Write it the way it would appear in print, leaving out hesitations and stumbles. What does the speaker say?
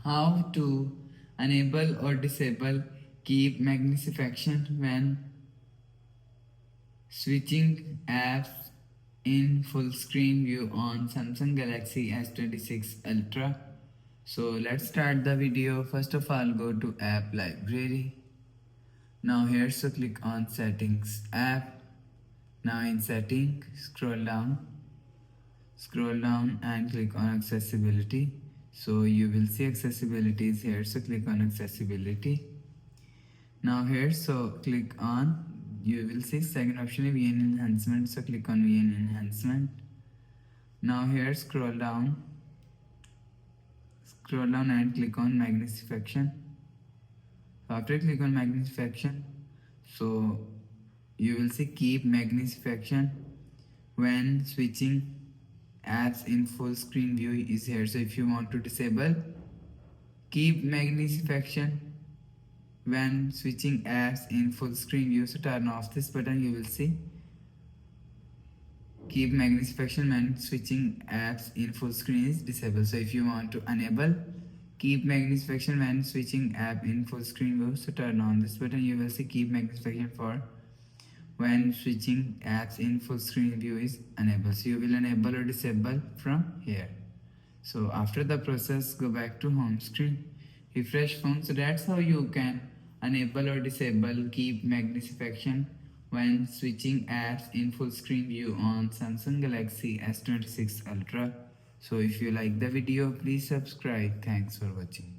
how to enable or disable keep magnification when switching apps in full screen view on Samsung Galaxy S26 Ultra. So let's start the video. First of all, go to app library. Now here, so click on settings app. Now in setting, scroll down and click on accessibility. So you will see accessibility is here, so click on accessibility. Now here, so click on, you will see second option is VN enhancement, so click on VN enhancement. Now here, scroll down and click on magnification. After click on magnification, so you will see keep magnification when switching apps in full screen view is here. So if you want to disable keep magnification when switching apps in full screen view, so turn off this button. You will see keep magnification when switching apps in full screen is disabled. So if you want to enable keep magnification when switching app in full screen view, so turn on this button. You will see keep magnification for when switching apps in full screen view is enabled. So you will enable or disable from here. So after the process, go back to home screen, refresh phone. So that's how you can enable or disable keep magnification when switching apps in full screen view on Samsung Galaxy S26 Ultra. So if you like the video, please subscribe. Thanks for watching.